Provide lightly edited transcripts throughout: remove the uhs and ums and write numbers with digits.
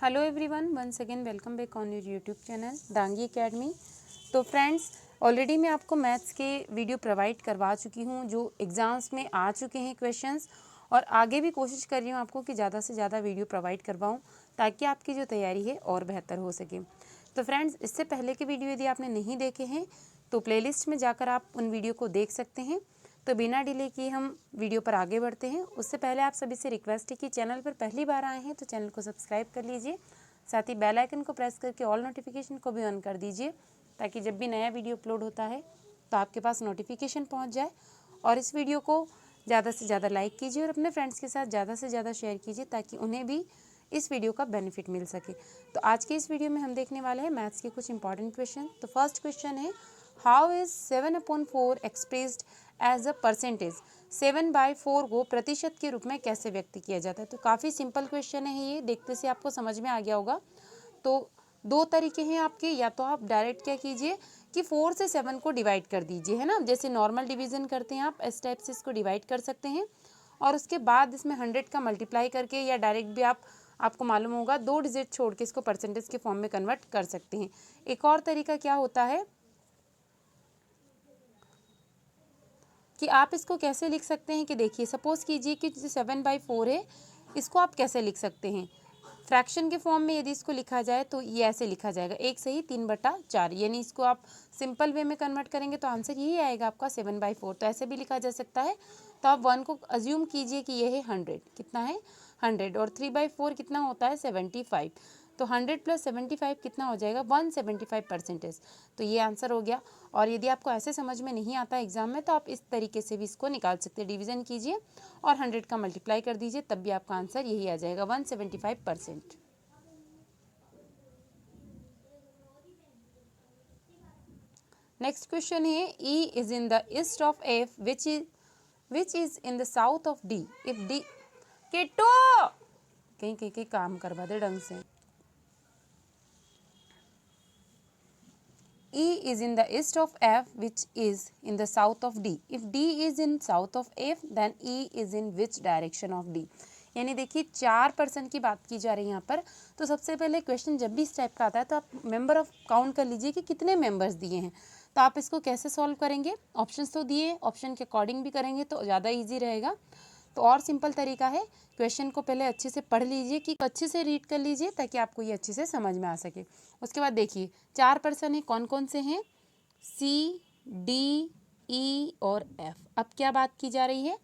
Hello everyone, once again welcome back on your YouTube channel Dangi academy. तो friends, already मैं आपको maths के video provide करवा चुकी हूँ जो एग्ज़ाम्स में आ चुके हैं क्वेश्चंस, और आगे भी कोशिश कर रही हूँ आपको कि ज़्यादा से ज़्यादा वीडियो प्रोवाइड करवाऊँ ताकि आपकी जो तैयारी है और बेहतर हो सके। तो फ्रेंड्स, इससे पहले के वीडियो यदि आपने नहीं देखे हैं तो प्लेलिस्ट में जाकर आप उन वीडियो को देख सकते हैं। तो बिना डिले किए हम वीडियो पर आगे बढ़ते हैं। उससे पहले आप सभी से रिक्वेस्ट है कि चैनल पर पहली बार आए हैं तो चैनल को सब्सक्राइब कर लीजिए, साथ ही बेल आइकन को प्रेस करके ऑल नोटिफिकेशन को भी ऑन कर दीजिए ताकि जब भी नया वीडियो अपलोड होता है तो आपके पास नोटिफिकेशन पहुंच जाए। और इस वीडियो को ज़्यादा से ज़्यादा लाइक कीजिए और अपने फ्रेंड्स के साथ ज़्यादा से ज़्यादा शेयर कीजिए ताकि उन्हें भी इस वीडियो का बेनिफिट मिल सके। तो आज के इस वीडियो में हम देखने वाले हैं मैथ्स के कुछ इंपॉर्टेंट क्वेश्चन। तो फर्स्ट क्वेश्चन है, how is 7/4 expressed as a percentage. 7/4 को प्रतिशत के रूप में कैसे व्यक्त किया जाता है। तो काफ़ी सिंपल क्वेश्चन है ये, देखते से आपको समझ में आ गया होगा। तो दो तरीके हैं आपके, या तो आप डायरेक्ट क्या कीजिए कि 4 से 7 को डिवाइड कर दीजिए, है ना, जैसे नॉर्मल डिवीजन करते हैं आप, इस टाइप से इसको डिवाइड कर सकते हैं। और उसके बाद इसमें 100 का मल्टीप्लाई करके, या डायरेक्ट भी आपको मालूम होगा 2 डिजिट छोड़ के इसको परसेंटेज के फॉर्म में कन्वर्ट कर सकते हैं। एक और तरीका क्या होता है कि आप इसको कैसे लिख सकते हैं कि देखिए, सपोज कीजिए कि 7/4 है, इसको आप कैसे लिख सकते हैं फ्रैक्शन के फॉर्म में। यदि इसको लिखा जाए तो ये ऐसे लिखा जाएगा, 1 सही 3/4, यानी इसको आप सिंपल वे में कन्वर्ट करेंगे तो आंसर यही आएगा आपका 7/4। तो ऐसे भी लिखा जा सकता है। तो आप 1 को अज्यूम कीजिए कि ये है 100, कितना है 100, और 3/4 कितना होता है 75। तो 100 + 75 कितना हो जाएगा 175%। तो ये आंसर हो गया। और यदि आपको ऐसे समझ में नहीं आता एग्जाम में तो आप इस तरीके से भी इसको निकाल सकते हैं, डिवीजन कीजिए और 100 का मल्टीप्लाई कर दीजिए, तब भी आपका आंसर यही आ जाएगा 175%। नेक्स्ट क्वेश्चन है, E is in the east of F which is in the south of D if D। Kittu कहीं काम करवा दे ढंग से। E is in the east of F which is in the south of D. If D is in south of F then E is in which direction of D? यानी देखिए 4% की बात की जा रही है यहाँ पर। तो सबसे पहले क्वेश्चन जब भी इस टाइप का आता है तो आप मेंबर ऑफ काउंट कर लीजिए कि कितने मेंबर्स दिए हैं। तो आप इसको कैसे सॉल्व करेंगे, ऑप्शंस तो दिए, ऑप्शन के अकॉर्डिंग भी करेंगे तो ज़्यादा ईजी रहेगा। तो और सिंपल तरीका है, क्वेश्चन को पहले अच्छे से पढ़ लीजिए, कि अच्छे से रीड कर लीजिए ताकि आपको ये अच्छे से समझ में आ सके। उसके बाद देखिए 4 पर्सन है, कौन कौन से हैं, C, D, E और F। अब क्या बात की जा रही है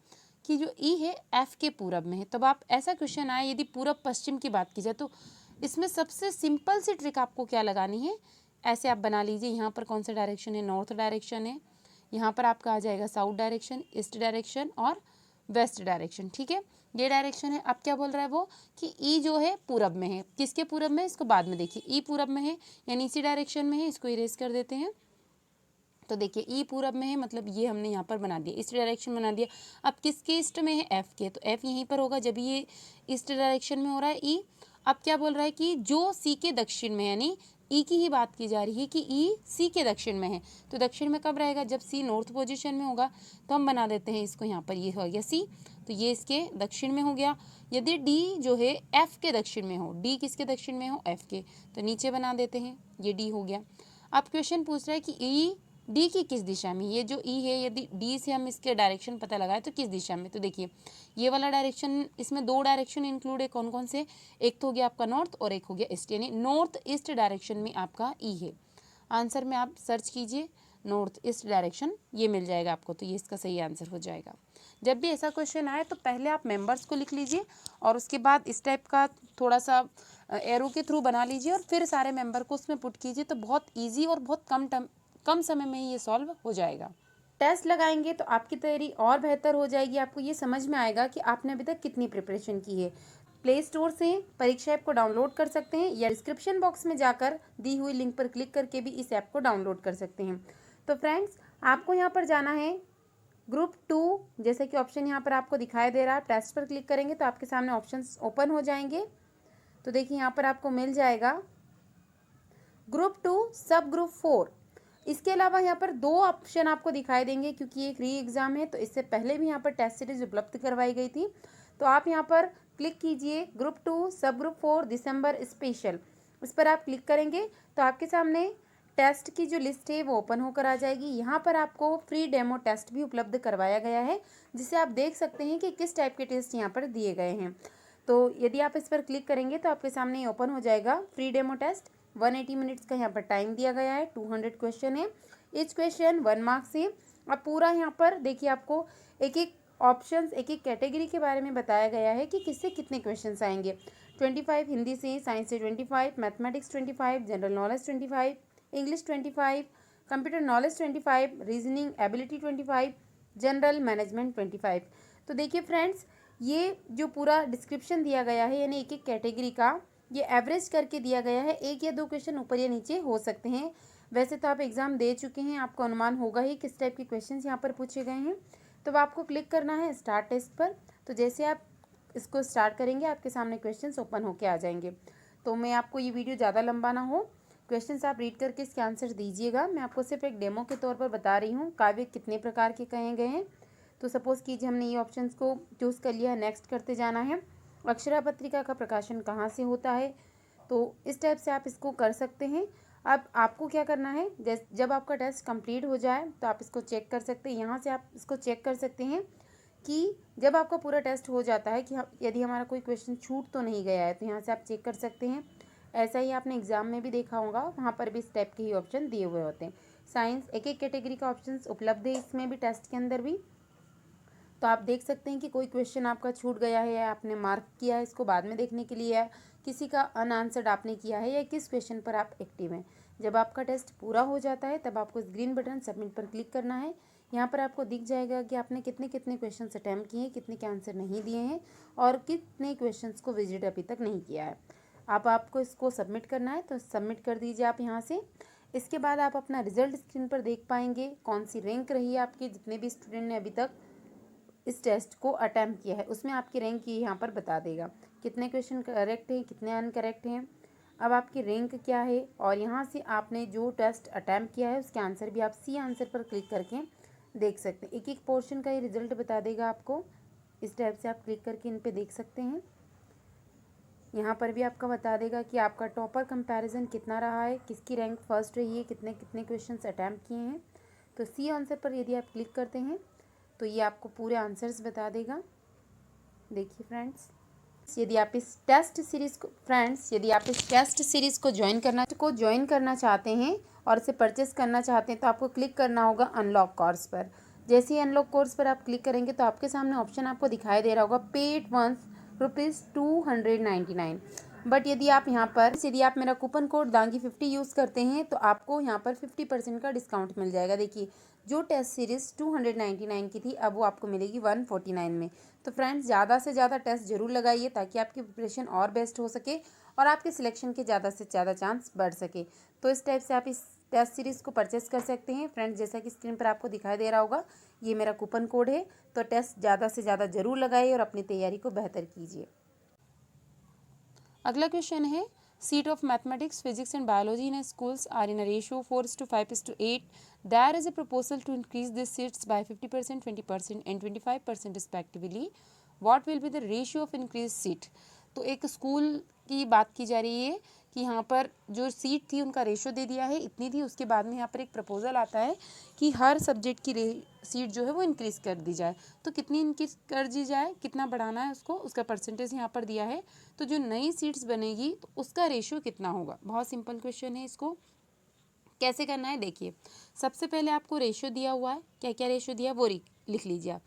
कि जो E है F के पूरब में है। तब आप ऐसा क्वेश्चन आए यदि पूरब पश्चिम की बात की जाए तो इसमें सबसे सिंपल सी ट्रिक आपको क्या लगानी है, ऐसे आप बना लीजिए। यहाँ पर कौन सा डायरेक्शन है, नॉर्थ डायरेक्शन है, यहाँ पर आपका आ जाएगा साउथ डायरेक्शन, ईस्ट डायरेक्शन और वेस्ट डायरेक्शन। ठीक है, ये डायरेक्शन है। अब क्या बोल रहा है वो कि ई जो है पूरब में है, किसके पूरब में, इसको बाद में देखिए, ई पूरब में है यानी इसी डायरेक्शन में है, इसको इरेज कर देते हैं। तो देखिए ई पूरब में है, मतलब ये हमने यहाँ पर बना दिया, ईस्ट डायरेक्शन बना दिया। अब किसके ईस्ट में है, एफ के, तो एफ यहीं पर होगा जब ये ईस्ट डायरेक्शन में हो रहा है ई। अब क्या बोल रहा है कि जो सी के दक्षिण में, यानी ई की ही बात की जा रही है कि ई सी के दक्षिण में है। तो दक्षिण में कब रहेगा, जब सी नॉर्थ पोजीशन में होगा। तो हम बना देते हैं इसको, यहाँ पर ये हो गया सी, तो ये इसके दक्षिण में हो गया। यदि डी जो है एफ के दक्षिण में हो, डी किसके दक्षिण में हो, एफ के, तो नीचे बना देते हैं, ये डी हो गया। अब क्वेश्चन पूछ रहा है कि ई डी की किस दिशा में, ये जो ई है यदि डी से हम इसके डायरेक्शन पता लगाए तो किस दिशा में। तो देखिए ये वाला डायरेक्शन, इसमें 2 डायरेक्शन इंक्लूड है, कौन कौन से, एक तो हो गया आपका नॉर्थ और एक हो गया ईस्ट, यानी नॉर्थ ईस्ट डायरेक्शन में आपका ई है। आंसर में आप सर्च कीजिए नॉर्थ ईस्ट डायरेक्शन, ये मिल जाएगा आपको, तो ये इसका सही आंसर हो जाएगा। जब भी ऐसा क्वेश्चन आए तो पहले आप मेंबर्स को लिख लीजिए और उसके बाद इस टाइप का थोड़ा सा एरो के थ्रू बना लीजिए और फिर सारे मेंबर को उसमें पुट कीजिए, तो बहुत ईजी और बहुत कम समय में ही ये सॉल्व हो जाएगा। टेस्ट लगाएंगे तो आपकी तैयारी और बेहतर हो जाएगी, आपको ये समझ में आएगा कि आपने अभी तक कितनी प्रिपरेशन की है। प्ले स्टोर से परीक्षा ऐप को डाउनलोड कर सकते हैं या डिस्क्रिप्शन बॉक्स में जाकर दी हुई लिंक पर क्लिक करके भी इस ऐप को डाउनलोड कर सकते हैं। तो फ्रेंड्स, आपको यहाँ पर जाना है ग्रुप 2, जैसे कि ऑप्शन यहाँ पर आपको दिखाई दे रहा है, टेस्ट पर क्लिक करेंगे तो आपके सामने ऑप्शंस ओपन हो जाएंगे। तो देखिए यहाँ पर आपको मिल जाएगा ग्रुप 2 सब ग्रुप 4। इसके अलावा यहाँ पर 2 ऑप्शन आपको दिखाई देंगे, क्योंकि ये एक री एग्ज़ाम है तो इससे पहले भी यहाँ पर टेस्ट सीरीज उपलब्ध करवाई गई थी। तो आप यहाँ पर क्लिक कीजिए ग्रुप 2 सब ग्रुप 4 दिसंबर स्पेशल, इस पर आप क्लिक करेंगे तो आपके सामने टेस्ट की जो लिस्ट है वो ओपन होकर आ जाएगी। यहाँ पर आपको फ्री डेमो टेस्ट भी उपलब्ध करवाया गया है, जिसे आप देख सकते हैं कि किस टाइप के टेस्ट यहाँ पर दिए गए हैं। तो यदि आप इस पर क्लिक करेंगे तो आपके सामने ओपन हो जाएगा फ्री डेमो टेस्ट। 180 मिनट्स का यहाँ पर टाइम दिया गया है, 200 क्वेश्चन है, ईच क्वेश्चन 1 मार्क्स है। अब पूरा यहाँ पर देखिए आपको एक एक ऑप्शंस, एक एक कैटेगरी के बारे में बताया गया है कि किससे कितने क्वेश्चंस आएंगे। 25 हिंदी से, साइंस से 25, mathematics 25, general knowledge 25, English 25, computer knowledge 25, reasoning ability 25, general management 25। तो देखिए फ्रेंड्स, ये जो पूरा डिस्क्रिप्शन दिया गया है यानी एक एक कैटेगरी का ये एवरेज करके दिया गया है। एक या दो क्वेश्चन ऊपर या नीचे हो सकते हैं। वैसे तो आप एग्ज़ाम दे चुके हैं, आपको अनुमान होगा ही किस टाइप के क्वेश्चन यहाँ पर पूछे गए हैं। तो आपको क्लिक करना है स्टार्ट टेस्ट पर। तो जैसे आप इसको स्टार्ट करेंगे आपके सामने क्वेश्चंस ओपन होके आ जाएंगे। तो मैं आपको ये वीडियो ज़्यादा लंबा ना हो, क्वेश्चंस आप रीड करके इसके आंसर दीजिएगा। मैं आपको सिर्फ एक डेमो के तौर पर बता रही हूँ काव्य कितने प्रकार के कहे गए हैं। तो सपोज़ कीजिए हमने ये ऑप्शंस को चूज़ कर लिया, नेक्स्ट करते जाना है। अक्षरा पत्रिका का प्रकाशन कहाँ से होता है, तो इस टाइप से आप इसको कर सकते हैं। अब आपको क्या करना है, जब आपका टेस्ट कंप्लीट हो जाए तो आप इसको चेक कर सकते हैं। यहाँ से आप इसको चेक कर सकते हैं कि जब आपका पूरा टेस्ट हो जाता है कि यदि हमारा कोई क्वेश्चन छूट तो नहीं गया है, तो यहाँ से आप चेक कर सकते हैं। ऐसा ही आपने एग्ज़ाम में भी देखा होगा, वहाँ पर भी इस टाइप के ही ऑप्शन दिए हुए होते हैं। साइंस एक एक कैटेगरी का ऑप्शन उपलब्ध है इसमें भी, टेस्ट के अंदर भी। तो आप देख सकते हैं कि कोई क्वेश्चन आपका छूट गया है या आपने मार्क किया है, इसको बाद में देखने के लिए है, किसी का अनआंसर्ड आपने किया है या किस क्वेश्चन पर आप एक्टिव हैं। जब आपका टेस्ट पूरा हो जाता है तब आपको इस ग्रीन बटन सबमिट पर क्लिक करना है। यहाँ पर आपको दिख जाएगा कि आपने कितने कितने क्वेश्चन अटैम्प्ट किए हैं, कितने के आंसर नहीं दिए हैं और कितने क्वेश्चन को विजिट अभी तक नहीं किया है। अब आपको इसको सबमिट करना है तो सबमिट कर दीजिए आप यहाँ से। इसके बाद आप अपना रिजल्ट स्क्रीन पर देख पाएंगे, कौन सी रैंक रही है आपकी। जितने भी स्टूडेंट ने अभी तक इस टेस्ट को अटैम्प्ट किया है उसमें आपकी रैंक ये यहाँ पर बता देगा, कितने क्वेश्चन करेक्ट हैं, कितने अनकरेक्ट हैं, अब आपकी रैंक क्या है। और यहाँ से आपने जो टेस्ट अटैम्प्ट किया है उसके आंसर भी आप सी आंसर पर क्लिक करके देख सकते हैं। एक एक पोर्शन का ये रिजल्ट बता देगा आपको। इस टाइप से आप क्लिक करके इन पे देख सकते हैं। यहाँ पर भी आपका बता देगा कि आपका टॉपर कंपैरिजन कितना रहा है, किसकी रैंक फर्स्ट रही है, कितने कितने क्वेश्चन अटैम्प्ट किए हैं। तो सी आंसर पर यदि आप क्लिक करते हैं तो ये आपको पूरे आंसर्स बता देगा। देखिए फ्रेंड्स, यदि आप इस टेस्ट सीरीज़ को ज्वाइन करना चाहते हैं और इसे परचेस करना चाहते हैं तो आपको क्लिक करना होगा अनलॉक कोर्स पर। जैसे ही अनलॉक कोर्स पर आप क्लिक करेंगे तो आपके सामने ऑप्शन आपको दिखाई दे रहा होगा पेड वंस ₹299। बट यदि आप मेरा कूपन कोड दांगी 50 यूज़ करते हैं तो आपको यहाँ पर 50% का डिस्काउंट मिल जाएगा। देखिए जो टेस्ट सीरीज़ 299 की थी अब वो आपको मिलेगी 149 में। तो फ्रेंड्स, ज़्यादा से ज़्यादा टेस्ट जरूर लगाइए ताकि आपकी प्रिपरेशन और बेस्ट हो सके और आपके सिलेक्शन के ज़्यादा से ज़्यादा चांस बढ़ सके। तो इस टाइप से आप इस टेस्ट सीरीज़ को परचेस कर सकते हैं। फ्रेंड्स, जैसा कि स्क्रीन पर आपको दिखाई दे रहा होगा ये मेरा कूपन कोड है। तो टेस्ट ज़्यादा से ज़्यादा जरूर लगाइए और अपनी तैयारी को बेहतर कीजिए। अगला क्वेश्चन है, seat of mathematics, physics and biology in schools are in a ratio 4:5:8. There is a proposal to increase these seats by 50%, 20% and 25% respectively. What will be the ratio of increased seat? तो एक school की बात की जा रही है कि यहाँ पर जो सीट थी उनका रेशियो दे दिया है, इतनी थी। उसके बाद में यहाँ पर एक प्रपोजल आता है कि हर सब्जेक्ट की सीट जो है वो इंक्रीज़ कर दी जाए। तो कितनी इंक्रीज़ कर दी जाए, कितना बढ़ाना है उसको, उसका परसेंटेज यहाँ पर दिया है। तो जो नई सीट्स बनेगी तो उसका रेशियो कितना होगा। बहुत सिंपल क्वेश्चन है, इसको कैसे करना है देखिए। सबसे पहले आपको रेशियो दिया हुआ है, क्या क्या रेशियो दिया है वो लिख लीजिए आप।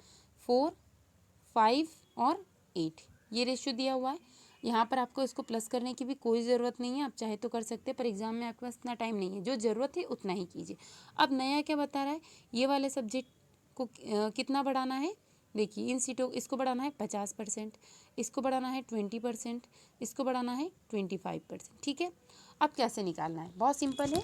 4, 5 और 8 ये रेशियो दिया हुआ है। यहाँ पर आपको इसको प्लस करने की भी कोई ज़रूरत नहीं है, आप चाहे तो कर सकते हैं पर एग्जाम में आपके पास इतना टाइम नहीं है। जो ज़रूरत है उतना ही कीजिए। अब नया क्या बता रहा है, ये वाले सब्जेक्ट को कितना बढ़ाना है। देखिए इन सीटों इसको बढ़ाना है 50%, इसको बढ़ाना है 20%, इसको बढ़ाना है 25%। ठीक है, अब कैसे निकालना है, बहुत सिंपल है।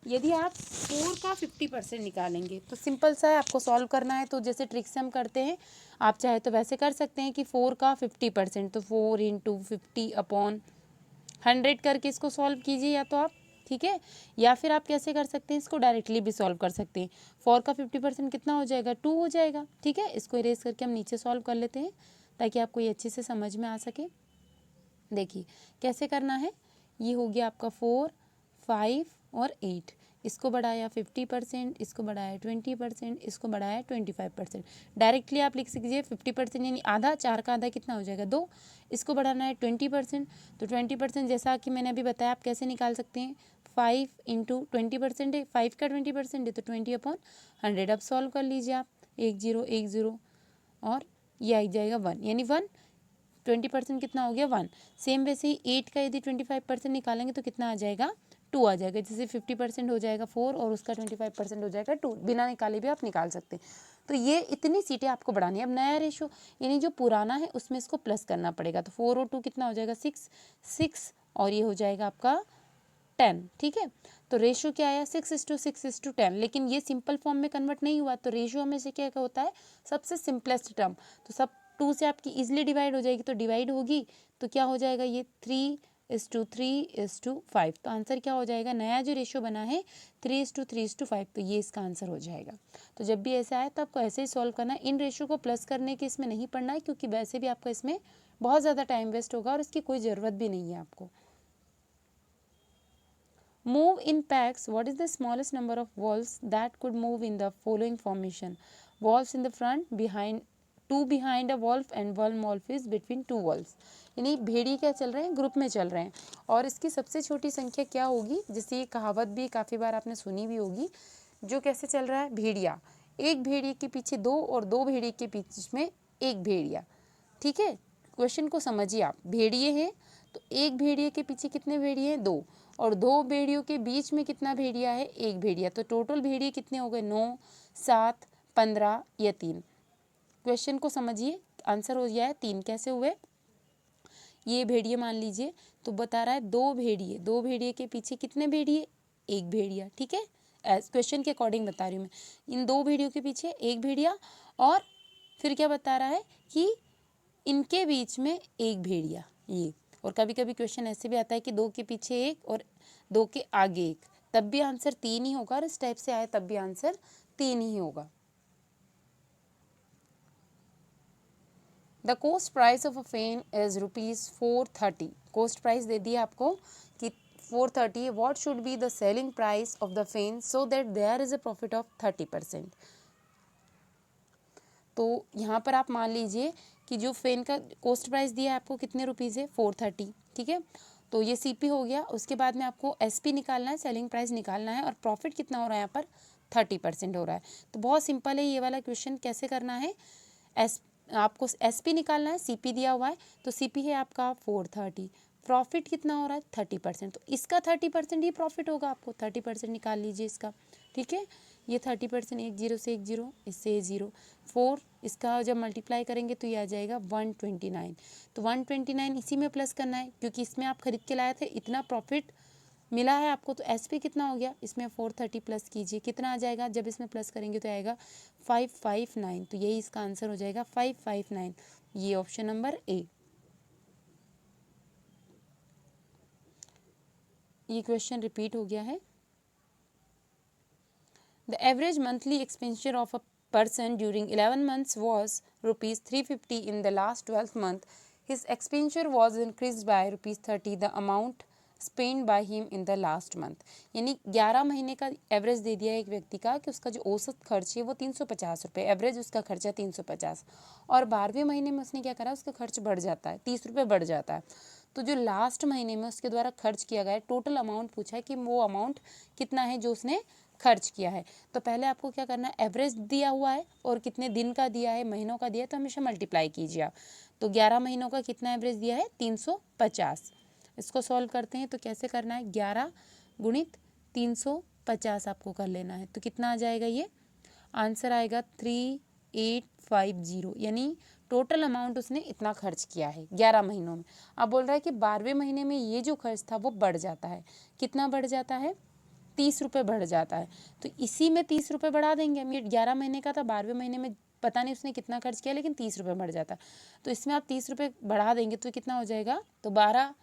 यदि आप 4 का 50% निकालेंगे तो सिंपल सा है, आपको सॉल्व करना है। तो जैसे ट्रिक से हम करते हैं, आप चाहे तो वैसे कर सकते हैं कि 4 का 50% तो 4 × 50/100 करके इसको सॉल्व कीजिए या तो आप, ठीक है। या फिर आप कैसे कर सकते हैं, इसको डायरेक्टली भी सॉल्व कर सकते हैं। 4 का 50% कितना हो जाएगा, 2 हो जाएगा। ठीक है, इसको इरेज करके हम नीचे सॉल्व कर लेते हैं। ताकि आपको ये अच्छे से समझ में आ सके। देखिए कैसे करना है, ये हो गया आपका 4, 5 और 8, इसको बढ़ाया 50%, इसको बढ़ाया 20%, इसको बढ़ाया 25%। डायरेक्टली आप लिख लीजिए 50% यानी आधा, 4 का आधा कितना हो जाएगा 2, इसको बढ़ाना है 20%, तो 20% जैसा कि मैंने अभी बताया आप कैसे निकाल सकते हैं, 5 इंटू 20% है, 5 का 20% है तो 20/100। अब सॉल्व कर लीजिए आप, 1 0 1 0 और ये आ जाएगा 1, यानी 1 20% कितना हो गया 1। सेम वैसे ही 8 का यदि 25% निकालेंगे तो कितना आ जाएगा 2 आ जाएगा। जैसे 50% हो जाएगा 4 और उसका 25% हो जाएगा 2, बिना निकाले भी आप निकाल सकते हैं। तो ये इतनी सीटें आपको बढ़ानी है। अब नया रेशो यानी जो पुराना है उसमें इसको प्लस करना पड़ेगा, तो 4 और 2 कितना हो जाएगा 6 6 और ये हो जाएगा आपका 10। ठीक है, तो रेशो क्या आया 6:6:10, लेकिन ये सिंपल फॉर्म में कन्वर्ट नहीं हुआ, तो रेशो हमें से क्या होता है सबसे सिंपलेस्ट टर्म, तो सब 2 से आपकी इजीली डिवाइड हो जाएगी, तो डिवाइड होगी तो क्या हो जाएगा ये 3:3:5, तो आंसर क्या हो जाएगा, नया जो रेशो बना है 3:3:5, तो ये इसका आंसर हो जाएगा। तो जब भी ऐसा आए तो आपको ऐसे ही सॉल्व करना है, इन रेशो को प्लस करने के इसमें नहीं पढ़ना है, क्योंकि वैसे भी आपका इसमें बहुत ज़्यादा टाइम वेस्ट होगा और इसकी कोई ज़रूरत भी नहीं है आपको। Move in packs. What is the smallest number of wolves that could move in the following formation? Wolves in the front, behind, 2 behind a wolf and 1 wolf is between 2 wolves. यानी भेड़िए क्या चल रहे हैं, ग्रुप में चल रहे हैं, और इसकी सबसे छोटी संख्या क्या होगी, जिससे ये कहावत भी काफ़ी बार आपने सुनी भी होगी, जो कैसे चल रहा है, भेड़िया, एक भेड़िए के पीछे 2 और 2 भेड़िए के बीच में एक भेड़िया। ठीक है, क्वेश्चन को समझिए आप, भेड़िए हैं तो एक भेड़िए के पीछे कितने भेड़िए हैं 2, और 2 भेड़ियों के बीच में कितना भेड़िया है, एक भेड़िया, तो टोटल भेड़िए कितने हो गए 9, 7, 15 या 3। क्वेश्चन को समझिए, आंसर हो गया है 3। कैसे हुए, ये भेड़िए मान लीजिए, तो बता रहा है 2 भेड़िए, 2 भेड़िए के पीछे कितने भेड़िए, एक भेड़िया। ठीक है, एज क्वेश्चन के अकॉर्डिंग बता रही हूँ मैं, इन 2 भेड़ियों के पीछे एक भेड़िया, और फिर क्या बता रहा है कि इनके बीच में एक भेड़िया, ये। और कभी कभी क्वेश्चन ऐसे भी आता है कि 2 के पीछे एक और 2 के आगे एक, तब भी आंसर 3 ही होगा, और इस टाइप से आए तब भी आंसर 3 ही होगा। The cost price of a fan is ₹430। Cost price दे दिया आपको कि 430। What should be the selling price of the fan so that there is a profit of 30%। तो यहाँ पर आप मान लीजिए कि जो फेन का कोस्ट प्राइस दिया है आपको कितने रुपीज़ है 430। ठीक है, तो ये सीपी हो गया, उसके बाद में आपको एसपी निकालना है, सेलिंग प्राइस निकालना है, और प्रॉफिट कितना हो रहा है यहाँ पर 30% हो रहा है। तो बहुत सिंपल है ये वाला क्वेश्चन, कैसे करना है, आपको एसपी निकालना है, सीपी दिया हुआ है, तो सीपी है आपका 430, प्रॉफिट कितना हो रहा है 30%, तो इसका 30% ही प्रॉफिट होगा, आपको 30% निकाल लीजिए इसका। ठीक है, ये 30%, 1 0 से 1 0, इससे 0, 4, इसका जब मल्टीप्लाई करेंगे तो ये आ जाएगा 129। तो 129 इसी में प्लस करना है, क्योंकि इसमें आप खरीद के लाए थे, इतना प्रॉफिट मिला है आपको, तो एसपी कितना हो गया, इसमें 430 प्लस कीजिए, कितना आ जाएगा, जब इसमें प्लस करेंगे तो आएगा 559। तो यही इसका आंसर हो जाएगा 559, ये ऑप्शन नंबर ए। ये क्वेश्चन रिपीट हो गया है। The average monthly expenditure of a person during 11 months was ₹350 in the last 12th month. His expenditure was increased by ₹30, the amount spent by him in the last month. यानी 11 महीने का average दे दिया एक व्यक्ति का कि उसका जो औसत खर्च है वो 350 रुपये, एवरेज उसका खर्चा 350, और 12वें महीने में उसने क्या करा, उसका खर्च बढ़ जाता है, 30 रुपये बढ़ जाता है, तो जो लास्ट महीने में उसके द्वारा खर्च किया गया टोटल अमाउंट पूछा है कि वो अमाउंट कितना है जो उसने खर्च किया है। तो पहले आपको क्या करना है, एवरेज दिया हुआ है और कितने दिन का दिया है, महीनों का दिया है, तो हमेशा मल्टीप्लाई कीजिए आप। तो 11 महीनों का कितना एवरेज दिया है 350। इसको सॉल्व करते हैं तो कैसे करना है, 11 गुणित 350 आपको कर लेना है, तो कितना आ जाएगा, ये आंसर आएगा 3850, यानी टोटल अमाउंट उसने इतना खर्च किया है 11 महीनों में। अब बोल रहा है कि 12वें महीने में ये जो खर्च था वो बढ़ जाता है, कितना बढ़ जाता है, 30 रुपये बढ़ जाता है, तो इसी में 30 रुपये बढ़ा देंगे हम। ये 11 महीने का था, 12वें महीने में पता नहीं उसने कितना खर्च किया, लेकिन 30 रुपये बढ़ जाता है, तो इसमें आप 30 रुपये बढ़ा देंगे तो कितना हो जाएगा, तो 12,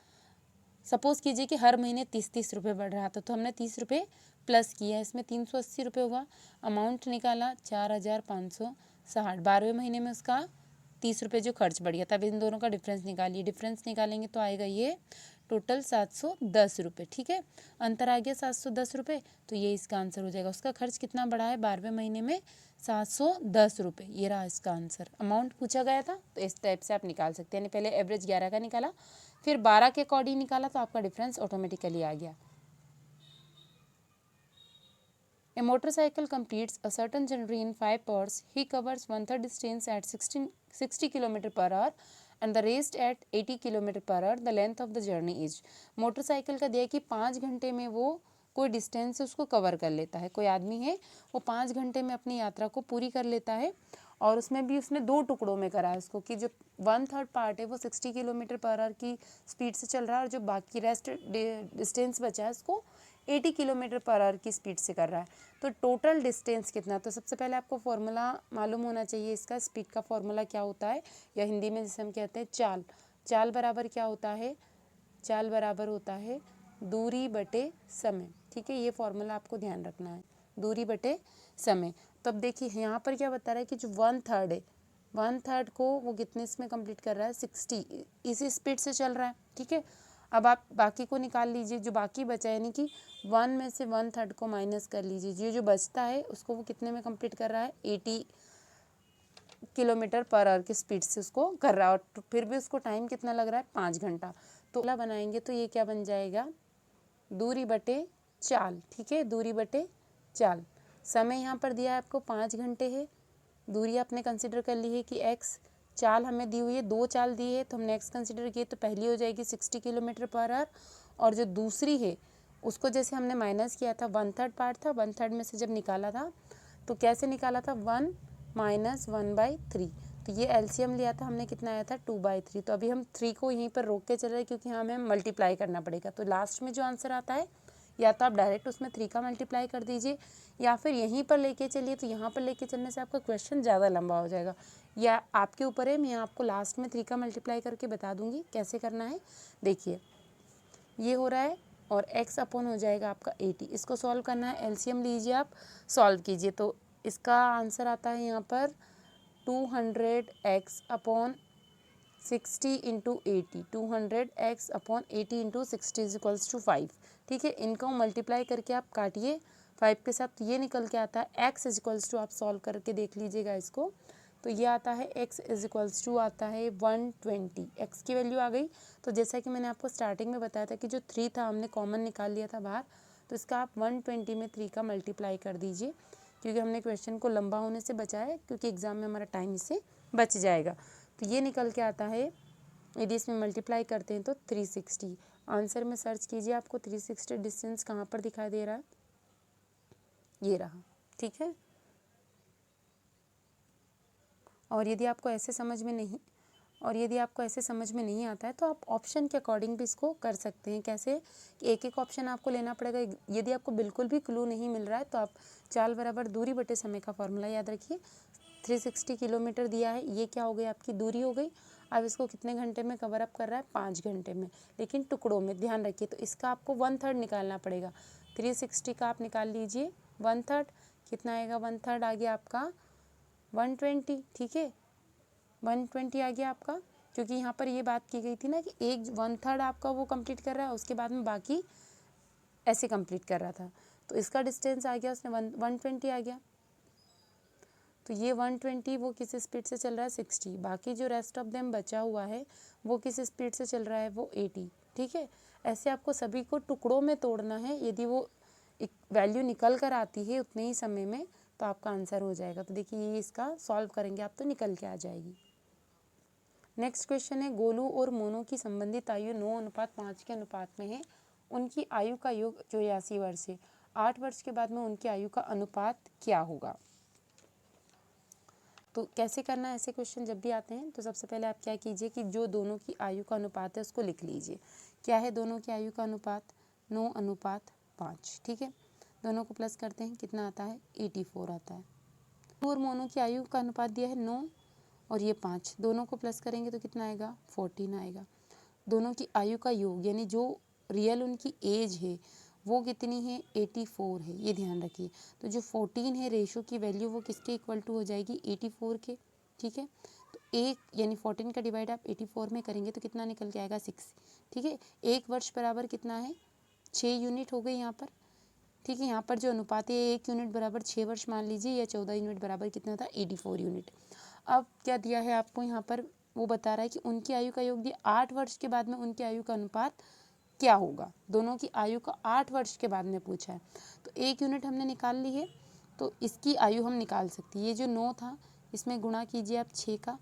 सपोज़ कीजिए कि हर महीने 30 रुपये बढ़ रहा था, तो हमने 30 रुपये प्लस किया, इसमें 380 रुपये हुआ, अमाउंट निकाला 4560, 12वें महीने में उसका 30 रुपये जो खर्च बढ़ गया, तब इन दोनों का डिफरेंस निकालिए। डिफरेंस निकालेंगे तो आएगा ये टोटल 710 रुपये। ठीक है, अंतर आ गया 710 रुपये, तो ये इसका आंसर हो जाएगा। उसका खर्च कितना बढ़ा है 12वें महीने में? 710 रुपये। ये रहा इसका आंसर। अमाउंट पूछा गया था तो इस टाइप से आप निकाल सकते हैं। यानी पहले एवरेज 11 का निकाला, फिर 12 के अकॉर्डिंग निकाला, तो आपका डिफरेंस ऑटोमेटिकली आ गया। A motorcycle completes a certain journey in 5 hours. He covers 1/3 distance at 60 km per hour and the rest at 80 km per hour. The length of the journey is. Motorcycle का दिया कि 5 घंटे में वो कोई distance उसको cover कर लेता है। कोई आदमी है वो 5 घंटे में अपनी यात्रा को पूरी कर लेता है, और उसमें भी उसने 2 टुकड़ों में करा है उसको, कि जो 1/3 पार्ट है वो 60 किलोमीटर पर आवर की स्पीड से चल रहा है, और जो बाकी रेस्ट डिस्टेंस बचा है उसको 80 किलोमीटर पर आवर की स्पीड से कर रहा है। तो टोटल डिस्टेंस कितना? तो सबसे पहले आपको फॉर्मूला मालूम होना चाहिए इसका। स्पीड का फॉर्मूला क्या होता है, या हिंदी में जिसे हम कहते हैं चाल। चाल बराबर क्या होता है? चाल बराबर होता है दूरी बटे समय। ठीक है, ये फॉर्मूला आपको ध्यान रखना है, दूरी बटे समय। तब देखिए यहाँ पर क्या बता रहा है कि जो 1/3 है, 1/3 को वो कितने इसमें कंप्लीट कर रहा है? 60, इसी स्पीड से चल रहा है। ठीक है, अब आप बाकी को निकाल लीजिए, जो बाकी बचा है, यानी कि 1 में से 1/3 को माइनस कर लीजिए। जो बचता है उसको वो कितने में कंप्लीट कर रहा है? 80 किलोमीटर पर आवर की स्पीड से उसको कर रहा है, और फिर भी उसको टाइम कितना लग रहा है? 5 घंटा। तो अगला बनाएंगे तो ये क्या बन जाएगा? दूरी बटे चाल। ठीक है, दूरी बटे चाल। समय यहाँ पर दिया है आपको 5 घंटे है, दूरी आपने कंसिडर कर ली है कि x, चाल हमें दी हुई है 2 चाल दी है तो हमने x कंसिडर किए, तो पहली हो जाएगी 60 किलोमीटर पर आवर, और जो दूसरी है उसको जैसे हमने माइनस किया था, 1/3 पार्ट था, 1/3 में से जब निकाला था तो कैसे निकाला था? 1 - 1/3। तो ये एलसीएम लिया था हमने, कितना आया था? 2/3। तो अभी हम 3 को यहीं पर रोक के चल रहे हैं क्योंकि हमें मल्टीप्लाई करना पड़ेगा। तो लास्ट में जो आंसर आता है, या तो आप डायरेक्ट उसमें 3 का मल्टीप्लाई कर दीजिए, या फिर यहीं पर लेके चलिए। तो यहाँ पर लेके चलने से आपका क्वेश्चन ज़्यादा लंबा हो जाएगा, या आपके ऊपर है। मैं आपको लास्ट में 3 का मल्टीप्लाई करके बता दूंगी कैसे करना है। देखिए ये हो रहा है, और x अपॉन हो जाएगा आपका 80। इसको सॉल्व करना है, एलसीएम लीजिए, आप सॉल्व कीजिए। तो इसका आंसर आता है यहाँ पर 200x upon 60 into 80, 200x upon 80 into 60 is equals to 5। ठीक है, इनको मल्टीप्लाई करके आप काटिए 5 के साथ, तो ये निकल के आता है x इज इक्वल्स टू, आप सॉल्व करके देख लीजिएगा इसको, तो ये आता है x इज इक्वल्स टू आता है 120। x की वैल्यू आ गई। तो जैसा कि मैंने आपको स्टार्टिंग में बताया था कि जो 3 था हमने कॉमन निकाल लिया था बाहर, तो इसका आप 120 में 3 का मल्टीप्लाई कर दीजिए, क्योंकि हमने क्वेश्चन को लंबा होने से बचाया है, क्योंकि एग्जाम में हमारा टाइम इससे बच जाएगा। तो ये निकल के आता है, यदि इसमें मल्टीप्लाई करते हैं तो 360। आंसर में सर्च कीजिए, आपको 360 डिस्टेंस कहाँ पर दिखाई दे रहा है? ये रहा। ठीक है, और यदि आपको ऐसे समझ में नहीं आता है तो आप ऑप्शन के अकॉर्डिंग भी इसको कर सकते हैं। कैसे? कि एक एक ऑप्शन आपको लेना पड़ेगा। यदि आपको बिल्कुल भी क्लू नहीं मिल रहा है तो आप चाल बराबर दूरी बटे समय का फॉर्मूला याद रखिए। 360 किलोमीटर दिया है, ये क्या हो गई? आपकी दूरी हो गई। अब इसको कितने घंटे में कवर अप कर रहा है? 5 घंटे में, लेकिन टुकड़ों में, ध्यान रखिए। तो इसका आपको 1/3 निकालना पड़ेगा। 360 का आप निकाल लीजिए 1/3, कितना आएगा? 1/3 आ गया आपका 120। ठीक है, 120 आ गया आपका, क्योंकि यहाँ पर ये बात की गई थी ना कि एक 1/3 आपका वो कंप्लीट कर रहा है, उसके बाद में बाकी ऐसे कंप्लीट कर रहा था। तो इसका डिस्टेंस आ गया, उसने 120 आ गया। तो ये 120 वो किस स्पीड से चल रहा है? 60। बाकी जो रेस्ट ऑफ देम बचा हुआ है वो किस स्पीड से चल रहा है? वो 80। ठीक है, ऐसे आपको सभी को टुकड़ों में तोड़ना है। यदि वो वैल्यू निकल कर आती है उतने ही समय में तो आपका आंसर हो जाएगा। तो देखिए ये इसका सॉल्व करेंगे आप तो निकल के आ जाएगी। नेक्स्ट क्वेश्चन है, गोलू और मोनू की संबंधित आयु 9:5 के अनुपात में है। उनकी आयु का योग 84 वर्ष है। 8 वर्ष के बाद में उनकी आयु का अनुपात क्या होगा? तो कैसे करना है ऐसे क्वेश्चन जब भी आते हैं? तो सबसे पहले आप क्या कीजिए कि जो दोनों की आयु का अनुपात है उसको लिख लीजिए। क्या है दोनों की आयु का अनुपात? 9:5। ठीक है, दोनों को प्लस करते हैं, कितना आता है? 84 आता है। और मोनू की आयु का अनुपात दिया है 9 और ये 5, दोनों को प्लस करेंगे तो कितना आएगा? 14 आएगा। दोनों की आयु का योग यानी जो रियल उनकी एज है वो कितनी है? 84 है, ये ध्यान रखिए। तो जो 14 है रेशो की वैल्यू वो किसके इक्वल टू हो जाएगी? 84 के। ठीक है, तो एक यानी 14 का डिवाइड आप 84 में करेंगे तो कितना निकल के आएगा 6। ठीक है, 1 वर्ष बराबर कितना है 6 यूनिट हो गई यहाँ पर। ठीक है, यहाँ पर जो अनुपात है 1 यूनिट बराबर 6 वर्ष मान लीजिए, या 14 यूनिट बराबर कितना था 84 यूनिट। अब क्या दिया है आपको यहाँ पर, वो बता रहा है कि उनकी आयु का योग दिया 8 वर्ष के बाद में उनकी आयु का अनुपात क्या होगा। दोनों की आयु का 8 वर्ष के बाद में पूछा है, तो 1 यूनिट हमने निकाल ली है, तो इसकी आयु हम निकाल सकते हैं। ये जो 9 था इसमें गुणा कीजिए आप 6 का,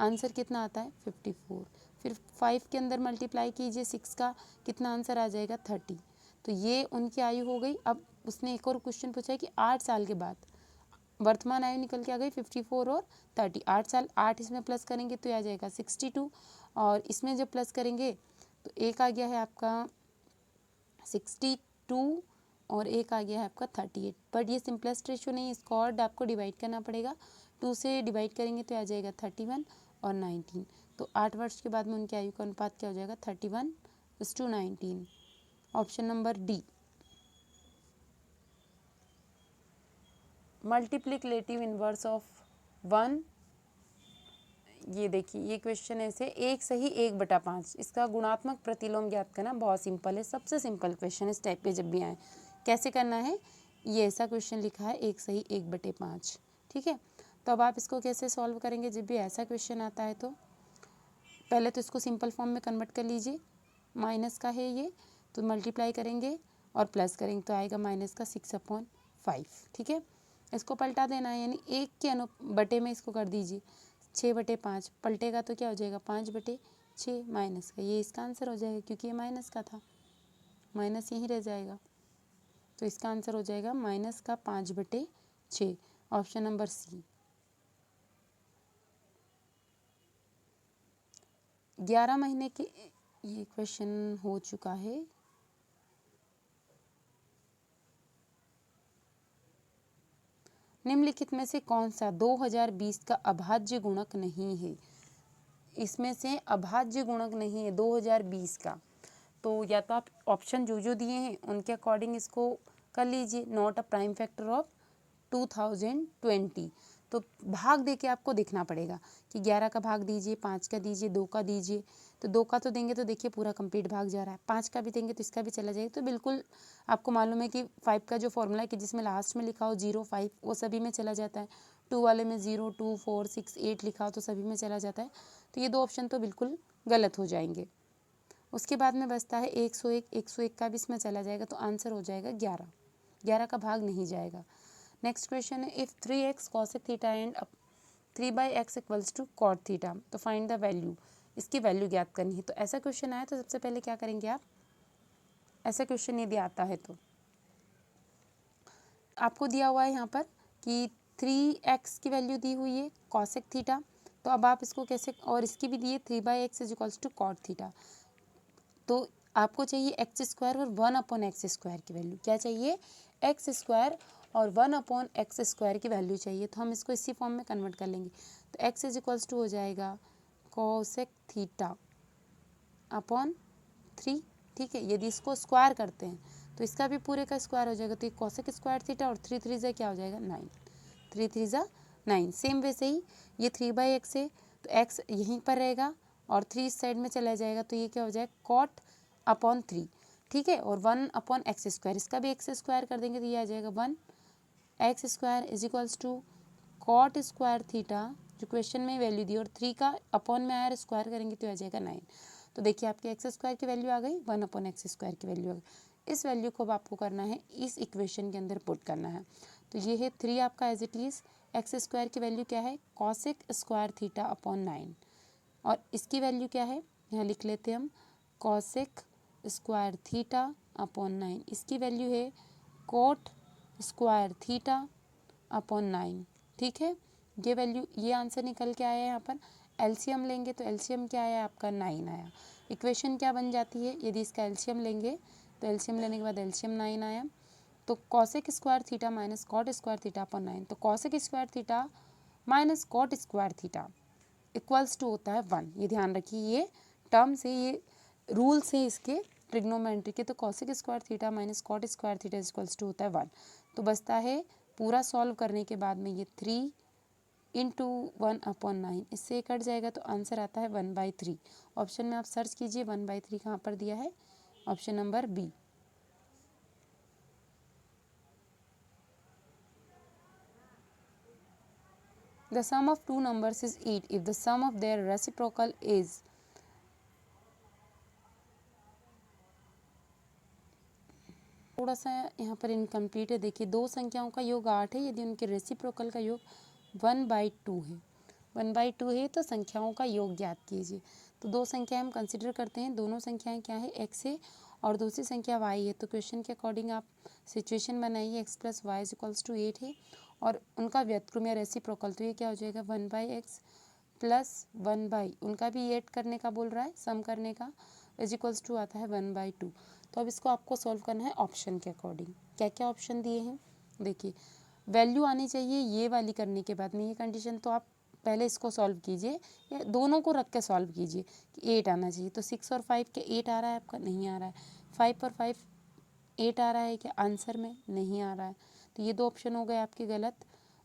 आंसर कितना आता है 54। फिर 5 के अंदर मल्टीप्लाई कीजिए 6 का, कितना आंसर आ जाएगा 30। तो ये उनकी आयु हो गई। अब उसने एक और क्वेश्चन पूछा है कि 8 साल के बाद वर्तमान आयु निकल के आ गई 54 और 30। 8 साल, 8 इसमें प्लस करेंगे तो आ जाएगा 62, और इसमें जब प्लस करेंगे तो एक आ गया है आपका 62 और एक आ गया है आपका 38। बट ये सिंपलेस्ट रेशियो नहीं है, इसको और आपको डिवाइड करना पड़ेगा। 2 से डिवाइड करेंगे तो आ जाएगा 31 और 19। तो 8 वर्ष के बाद में उनकी आयु का अनुपात क्या हो जाएगा 31:19। Option number D. Multiplicative inverse of 1, ये देखिए ये क्वेश्चन ऐसे 1 सही 1/5, इसका गुणात्मक प्रतिलोम ज्ञात करना बहुत सिंपल है, सबसे सिंपल क्वेश्चन इस टाइप के जब भी आए। कैसे करना है, ये ऐसा क्वेश्चन लिखा है 1 सही 1/5। ठीक है, तो अब आप इसको कैसे सॉल्व करेंगे जब भी ऐसा क्वेश्चन आता है, तो पहले तो इसको सिंपल फॉर्म में कन्वर्ट कर लीजिए। माइनस का है ये, तो मल्टीप्लाई करेंगे और प्लस करेंगे तो आएगा माइनस का 6/5। ठीक है, इसको पलटा देना है, यानी 1 के बटे में इसको कर दीजिए 6/5, पलटेगा तो क्या हो जाएगा 5/6 माइनस का, ये इसका आंसर हो जाएगा क्योंकि ये माइनस का था, माइनस यहीं रह जाएगा। तो इसका आंसर हो जाएगा माइनस का 5/6, ऑप्शन नंबर सी। 11 महीने के, ये क्वेश्चन हो चुका है। निम्नलिखित में से कौन सा 2020 का अभाज्य गुणक नहीं है। इसमें से अभाज्य गुणक नहीं है 2020 का, तो या तो आप ऑप्शन जो दिए हैं उनके अकॉर्डिंग इसको कर लीजिए। Not a prime factor of 2020, तो भाग दे के आपको देखना पड़ेगा कि 11 का भाग दीजिए, 5 का दीजिए, 2 का दीजिए। तो 2 का तो देंगे तो देखिए पूरा कंप्लीट भाग जा रहा है, 5 का भी देंगे तो इसका भी चला जाएगा। तो बिल्कुल आपको मालूम है कि 5 का जो फॉर्मूला है कि जिसमें लास्ट में लिखा हो 0, 5 वो सभी में चला जाता है। 2 वाले में 0, 2, 4, 6, 8 लिखा हो तो सभी में चला जाता है। तो ये 2 ऑप्शन तो बिल्कुल गलत हो जाएंगे। उसके बाद में बचता है 101, 101 का भी इसमें चला जाएगा, तो आंसर हो जाएगा 11। 11 का भाग नहीं जाएगा। नेक्स्ट क्वेश्चन है if 3x cosec theta and 3/x equals to cot theta, तो फाइंड द वैल्यू। इसकी वैल्यू ज्ञात करनी है। तो ऐसा क्वेश्चन आया तो सबसे पहले क्या करेंगे आप, ऐसा क्वेश्चन यदि आता है तो आपको दिया हुआ है यहाँ पर कि 3x की वैल्यू दी हुई है cosec थीटा, तो अब आप इसको कैसे, और इसकी भी दी है 3/x is equals to cot theta. तो आपको चाहिए x² और 1/x² की वैल्यू। क्या चाहिए, x² और 1/x² की वैल्यू चाहिए। तो हम इसको इसी फॉर्म में कन्वर्ट कर लेंगे। तो x इज इक्वल्स टू हो जाएगा cosec थीटा अपॉन 3। ठीक है, यदि इसको स्क्वायर करते हैं तो इसका भी पूरे का स्क्वायर हो जाएगा, तो ये cosec स्क्वायर थीटा और 3 3 क्या हो जाएगा 9, 3 3 9। सेम वैसे ही ये 3/x है तो x यहीं पर रहेगा और 3 इस साइड में चला जाएगा, तो ये क्या हो जाएगा कॉट अपॉन 3। ठीक है, और 1/x², इसका भी x² कर देंगे तो ये आ जाएगा 1x² is equals to cot square theta, जो क्वेश्चन में वैल्यू दी, और 3 का अपॉन में आया स्क्वायर करेंगे तो आ जाएगा 9। तो देखिए आपके x² की वैल्यू आ गई, 1/x² की वैल्यू आ गई। इस वैल्यू को अब आपको करना है इस इक्वेशन के अंदर पुट करना है। तो ये है 3 आपका एज इट इज़, x² की वैल्यू क्या है cosec स्क्वायर थीटा अपॉन 9, और इसकी वैल्यू क्या है यहाँ लिख लेते हैं हम cosec स्क्वायर थीटा अपॉन 9, इसकी वैल्यू है कोट स्क्वायर थीटा अपॉन 9। ठीक है, ये वैल्यू, ये आंसर निकल के आया है। यहाँ पर एलसीएम लेंगे तो एलसीएम क्या आया आपका 9 आया। इक्वेशन क्या बन जाती है, यदि इसका एलसीएम लेंगे तो एलसीएम लेने के बाद एलसीएम 9 आया, तो cosec square theta minus cot square theta upon 9, तो cosec square theta minus cot square theta equals to होता है 1। ये ध्यान रखिए, ये टर्म से, ये रूल से इसके ट्रिग्नोमेट्री के, तो cosec square theta minus cot square theta equals to होता है 1। तो बचता है पूरा सॉल्व करने के बाद में ये 3 इंटू 1/9, इससे कट जाएगा तो आंसर आता है 1/3। ऑप्शन में आप सर्च कीजिए 1/3 कहाँ पर दिया है, option number B. The sum of two numbers is 8 if the sum of their reciprocal is, थोड़ा सा यहाँ पर इनकम्प्लीट है। देखिए दो संख्याओं का योग 8 है यदि उनके रेसिप्रोकल का योग 1/2 है। 1/2 है तो संख्याओं का योग ज्ञात कीजिए। तो दो संख्याएं हम कंसिडर करते हैं, दोनों संख्याएं क्या है, x है और दूसरी संख्या y है। तो क्वेश्चन के अकॉर्डिंग आप सिचुएशन बनाइए, x plus y is equals to 8 है और उनका व्युत्क्रम या रेसिप्रोकल, तो ये क्या हो जाएगा 1/x प्लस 1/, उनका भी 8 करने का बोल रहा है, सम करने का, इज इक्वल्स टू आता है 1/2। तो अब इसको आपको सॉल्व करना है ऑप्शन के अकॉर्डिंग। क्या क्या ऑप्शन दिए हैं देखिए, वैल्यू आनी चाहिए ये वाली करने के बाद में, ये कंडीशन तो आप पहले इसको सॉल्व कीजिए या दोनों को रख के सॉल्व कीजिए कि 8 आना चाहिए। तो 6 और 5 के 8 आ रहा है आपका, नहीं आ रहा है। 5 और 5 8 आ रहा है क्या आंसर में, नहीं आ रहा है। तो ये दो ऑप्शन हो गए आपके गलत।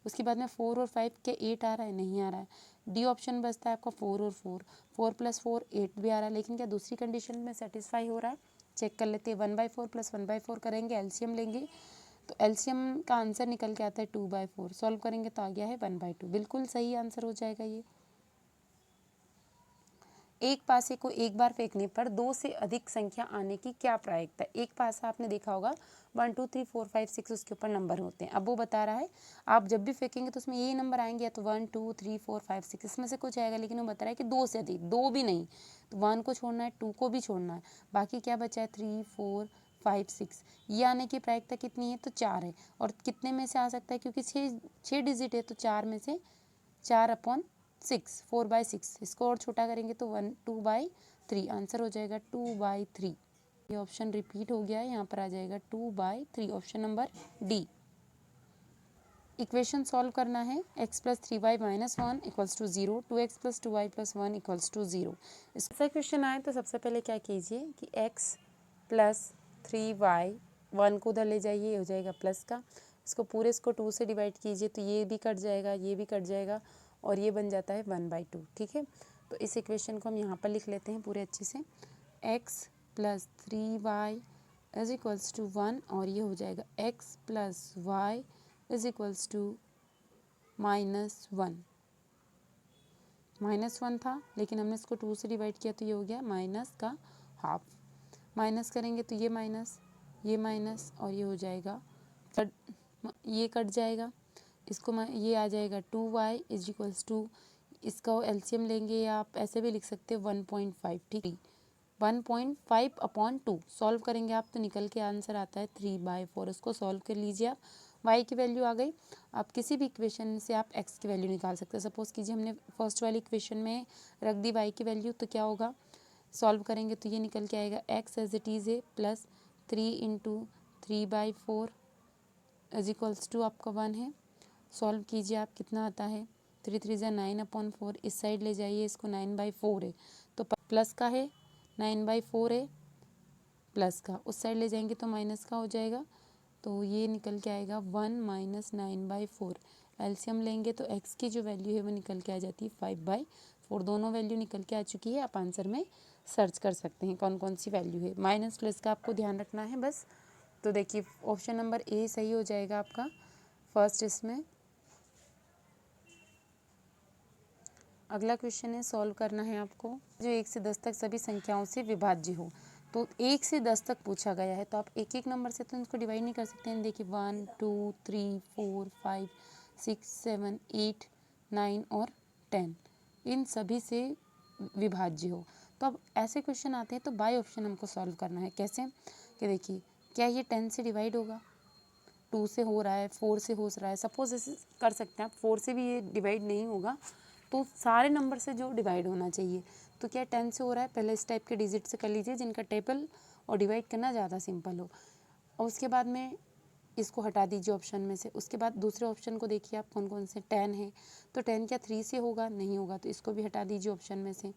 उसके बाद में 4 और 5 के 8 आ रहा है, नहीं आ रहा है। डी ऑप्शन बचता है आपका 4 और 4, 4 + 4 8 भी आ रहा है, लेकिन क्या दूसरी कंडीशन में सेटिस्फाई हो रहा है, चेक कर लेते हैं। 1/4 + 1/4 करेंगे, एलसीएम लेंगे तो एलसीएम का आंसर निकल के आता है 2/4। सॉल्व करेंगे तो आ गया है 1/2, बिल्कुल सही आंसर हो जाएगा ये। एक पासे को एक बार फेंकने पर दो से अधिक संख्या आने की क्या प्रायिकता है। एक पासा आपने देखा होगा 1 2 3 4 5 6 उसके ऊपर नंबर होते हैं। अब वो बता रहा है आप जब भी फेंकेंगे तो उसमें यही नंबर आएंगे, या तो 1 2 3 4 5 6 इसमें से कुछ आएगा, लेकिन वो बता रहा है कि दो से अधिक, दो भी नहीं, तो 1 को छोड़ना है, 2 को भी छोड़ना है, बाकी क्या बचा है 3 4 5 6। ये आने की प्रायिकता कितनी है, तो 4 है। और कितने में से आ सकता है, क्योंकि 6 डिजिट है तो 4 में से 4/6, 4/6, इसको और छोटा करेंगे तो 2/3, आंसर हो जाएगा 2/3। ये ऑप्शन रिपीट हो गया है, यहाँ पर आ जाएगा 2/3, option number D. Equation solve करना है, x + 3y - 1 = 0, 2x + 2y + 1 = 0। इसका क्वेश्चन आए तो सबसे पहले क्या कीजिए कि x + 3y, 1 को उधर ले जाइए, हो जाएगा प्लस का, इसको पूरे इसको 2 से डिवाइड कीजिए तो ये भी कट जाएगा, ये भी कट जाएगा और ये बन जाता है 1/2। ठीक है, तो इस इक्वेशन को हम यहाँ पर लिख लेते हैं पूरे अच्छे से। x + 3y = 1 और ये हो जाएगा x + y = -1। -1 था लेकिन हमने इसको 2 से डिवाइड किया तो ये हो गया माइनस का हाफ। माइनस करेंगे तो ये माइनस और ये हो जाएगा ये कट जाएगा, इसको ये आ जाएगा 2y = इसका एलसीएम लेंगे या आप ऐसे भी लिख सकते हैं 1.5। ठीक है, 1.5/2 सॉल्व करेंगे आप तो निकल के आंसर आता है 3/4। इसको सॉल्व कर लीजिए आप, y की वैल्यू आ गई। आप किसी भी इक्वेशन से आप x की वैल्यू निकाल सकते हैं। सपोज़ कीजिए हमने फर्स्ट वाली इक्वेशन में रख दी y की वैल्यू, तो क्या होगा, सॉल्व करेंगे तो ये निकल के आएगा x एज इट इज़ है प्लस 3 × 3/4 = आपका 1 है। सॉल्व कीजिए आप, कितना आता है 3 3 = 9/4, इस साइड ले जाइए, इसको 9/4 है तो प्लस का है, 9/4 है प्लस का, उस साइड ले जाएंगे तो माइनस का हो जाएगा, तो ये निकल के आएगा 1 - 9/4। एलसीएम लेंगे तो x की जो वैल्यू है वो निकल के आ जाती है 5/4। दोनों वैल्यू निकल के आ चुकी है, आप आंसर में सर्च कर सकते हैं कौन कौन सी वैल्यू है। माइनस प्लस का आपको ध्यान रखना है बस। तो देखिए ऑप्शन नंबर ए सही हो जाएगा आपका फर्स्ट इसमें। अगला क्वेश्चन है, सॉल्व करना है आपको, जो 1 से 10 तक सभी संख्याओं से विभाज्य हो। तो 1 से 10 तक पूछा गया है तो आप एक एक नंबर से तो इसको डिवाइड नहीं कर सकते हैं। देखिए 1 2 3 4 5 6 7 8 9 और 10 इन सभी से विभाज्य हो। तो अब ऐसे क्वेश्चन आते हैं तो बाय ऑप्शन हमको सॉल्व करना है। कैसे कि देखिए क्या ये 10 से डिवाइड होगा, 2 से हो रहा है, 4 से हो रहा है, सपोज ऐसे कर सकते हैं आप, 4 से भी ये डिवाइड नहीं होगा तो सारे नंबर से जो डिवाइड होना चाहिए। तो क्या 10 से हो रहा है, पहले इस टाइप के डिजिट से कर लीजिए जिनका टेबल और डिवाइड करना ज़्यादा सिंपल हो, और उसके बाद में इसको हटा दीजिए ऑप्शन में से। उसके बाद दूसरे ऑप्शन को देखिए आप कौन कौन से, 10 है तो 10 क्या 3 से होगा, नहीं होगा, तो इसको भी हटा दीजिए ऑप्शन में से।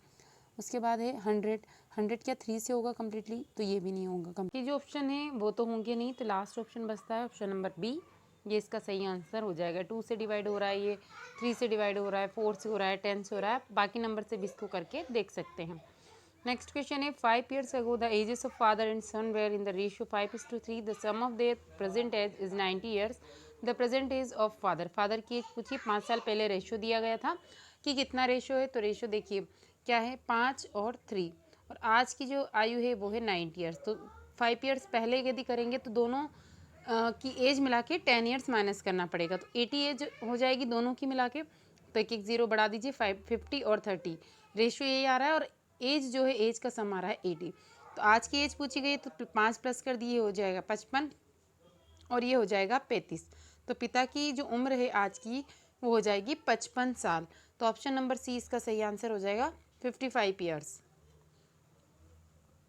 उसके बाद है 100 क्या 3 से होगा कम्प्लीटली, तो ये भी नहीं होगा। ये जो ऑप्शन है वो तो होंगे नहीं, तो लास्ट ऑप्शन बचता है ऑप्शन नंबर बी ये इसका सही आंसर हो जाएगा। 2 से डिवाइड हो रहा है, ये 3 से डिवाइड हो रहा है, 4 से हो रहा है, 10 से हो रहा है, बाकी नंबर से भी इसको करके देख सकते हैं। नेक्स्ट क्वेश्चन है 5 years ago the ages of father and son were in the ratio 5:3. The sum of their present age is 90 years. The present age of father की एज पूछिए। 5 साल पहले रेशियो दिया गया था कि कितना रेशियो है, तो रेशियो देखिए क्या है 5 और 3, और आज की जो आयु है वो है 90 ईयर्स। तो 5 ईयर्स पहले यदि करेंगे तो दोनों की एज मिला के 10 ईयर्स माइनस करना पड़ेगा, तो 80 एज हो जाएगी दोनों की मिला के। तो एक एक जीरो बढ़ा दीजिए, 50 और 30, रेशियो यही आ रहा है, और एज जो है एज का सम आ रहा है 80। तो आज की एज पूछी गई तो 5 प्लस कर दिए हो जाएगा 55, और ये हो जाएगा 35। तो पिता की जो उम्र है आज की वो हो जाएगी 55 साल। तो ऑप्शन नंबर सी इसका सही आंसर हो जाएगा 55 ईयर्स।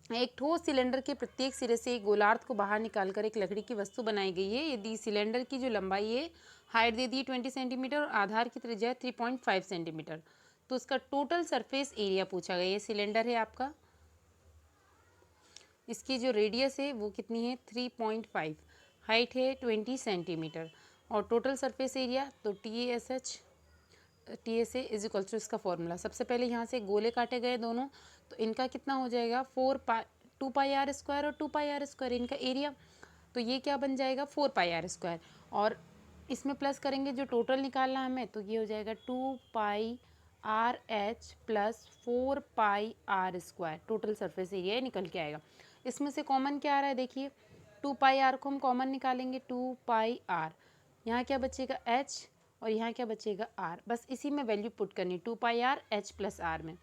एक ठोस सिलेंडर के प्रत्येक सिरे से एक गोलार्ध को बाहर निकालकर एक लकड़ी की वस्तु बनाई गई है। यदि सिलेंडर की जो लंबाई है, हाइट दे दी 20 सेंटीमीटर और आधार की त्रिज्या है 3.5 सेंटीमीटर, तो उसका टोटल सरफेस एरिया पूछा गया। ये सिलेंडर है आपका, इसकी जो रेडियस है वो कितनी है 3.5, हाइट है 20 सेंटीमीटर, और टोटल सरफेस एरिया तो TSA इज इक्वल टू इसका फॉर्मूला। सबसे पहले यहाँ से गोले काटे गए दोनों, तो इनका कितना हो जाएगा 2 पाई आर स्क्वायर और 2 पाई आर स्क्वायर इनका एरिया, तो ये क्या बन जाएगा 4 पाई आर स्क्वायर, और इसमें प्लस करेंगे जो टोटल निकालना हमें, तो ये हो जाएगा 2 pi r h plus 4 pi r square, total surface area निकल के आएगा। इसमें से कॉमन क्या आ रहा है देखिए, 2 पाई आर को हम कॉमन निकालेंगे, 2 पाई आर, यहाँ क्या बचेगा h, और यहाँ क्या बचेगा r, बस इसी में वैल्यू पुट करनी 2 pi are h plus r में।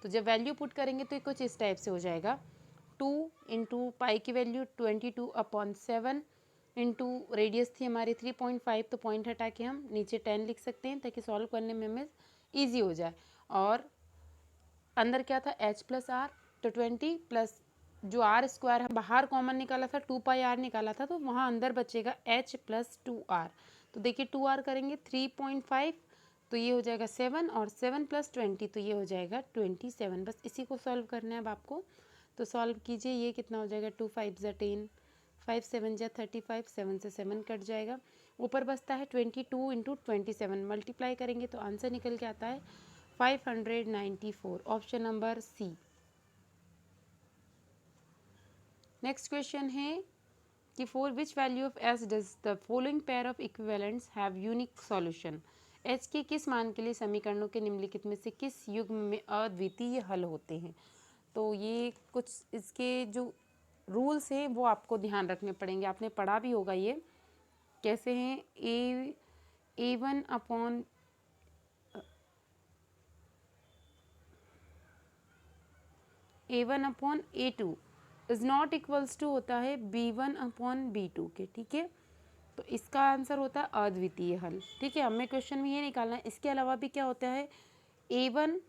तो जब वैल्यू पुट करेंगे तो कुछ इस टाइप से हो जाएगा, 2 इंटू पाई की वैल्यू 22/7 इंटू रेडियस थी हमारी 3.5, तो पॉइंट हटा के हम नीचे 10 लिख सकते हैं ताकि सॉल्व करने में हमें ईजी हो जाए। और अंदर क्या था h प्लस आर, तो 20 प्लस जो आर स्क्वायर है बाहर कॉमन निकाला था 2 पाई आर निकाला था, तो वहाँ अंदर बचेगा h प्लस 2r। तो देखिए 2r करेंगे 3.5, तो ये हो जाएगा 7, और 7 प्लस 20 तो ये हो जाएगा 27। बस इसी को सॉल्व करना है अब आपको, तो सॉल्व कीजिए। ये कितना हो जाएगा 2 5 ज़ा 10, 5 7 ज़ा 35, 7 से 7 कट जाएगा, ऊपर बचता है 22 इंटू 27, मल्टीप्लाई करेंगे तो आंसर निकल के आता है 594, option number C. Next question है कि for which value of H does the following pair of equivalents have unique solution. H के किस मान के लिए समीकरणों के निम्नलिखित में से किस युग्म में अद्वितीय हल होते हैं। तो ये कुछ इसके जो रूल्स हैं वो आपको ध्यान रखने पड़ेंगे, आपने पढ़ा भी होगा ये कैसे हैं। A1 upon A2 is not equals to होता है B1 अपॉन B2 के, ठीक है। तो इसका आंसर होता है अद्वितीय हल, ठीक है। हमें क्वेश्चन में ये निकालना है। इसके अलावा भी क्या होता है, A1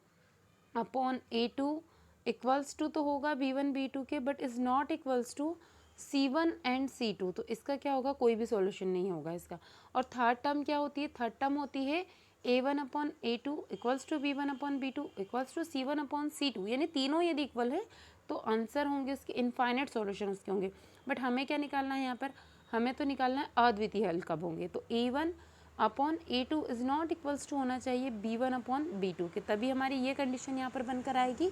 upon A2 equals to तो होगा B1 B2 के, but is not equals to C1 and C2, तो इसका क्या होगा, कोई भी सॉल्यूशन नहीं होगा इसका। और थर्ड टर्म क्या होती है, थर्ड टर्म होती है A1 upon A2 equals to B1 upon B2 equals to C1 upon C2, यानी तीनों यदि इक्वल है तो आंसर होंगे उसके इनफाइनाइट सॉल्यूशन उसके होंगे। बट हमें क्या निकालना है यहाँ पर, हमें तो निकालना है अद्वितीय हल कब होंगे। तो A1 upon A2 is not equals to होना चाहिए B1 अपॉन B2 के, तभी हमारी ये कंडीशन यहाँ पर बनकर आएगी।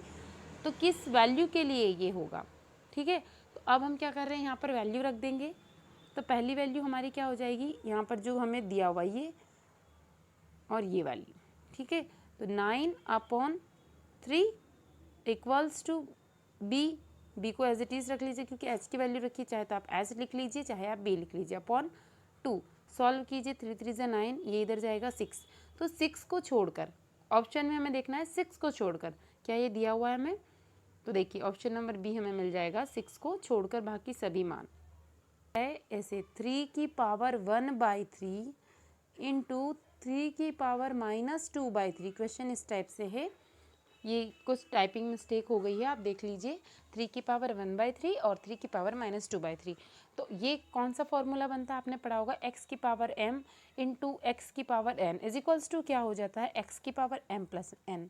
तो किस वैल्यू के लिए ये होगा, ठीक है। तो अब हम क्या कर रहे हैं, यहाँ पर वैल्यू रख देंगे। तो पहली वैल्यू हमारी क्या हो जाएगी, यहाँ पर जो हमें दिया हुआ ये और ये वैल्यू, ठीक है। तो 9/3 इक्वल्स टू बी को एज इट इज़ रख लीजिए क्योंकि एच की वैल्यू रखिए, चाहे तो आप एच लिख लीजिए चाहे आप बी लिख लीजिए, अपॉन 2 सॉल्व कीजिए, 3 3 ज़ा 9, ये इधर जाएगा 6। तो 6 को छोड़कर ऑप्शन में हमें देखना है 6 को छोड़कर क्या ये दिया हुआ है हमें, तो देखिए ऑप्शन नंबर बी हमें मिल जाएगा 6 को छोड़कर बाकी सभी मान है। ऐसे 3 की पावर 1/3 इंटू 3 की पावर -2/3, क्वेश्चन इस टाइप से है। ये कुछ टाइपिंग मिस्टेक हो गई है, आप देख लीजिए। 3 की पावर 1/3 और 3 की पावर -2/3, तो ये कौन सा फॉर्मूला बनता है आपने पढ़ा होगा, x की पावर m इंटू एक्स की power n is equals to क्या हो जाता है x की पावर m प्लस n।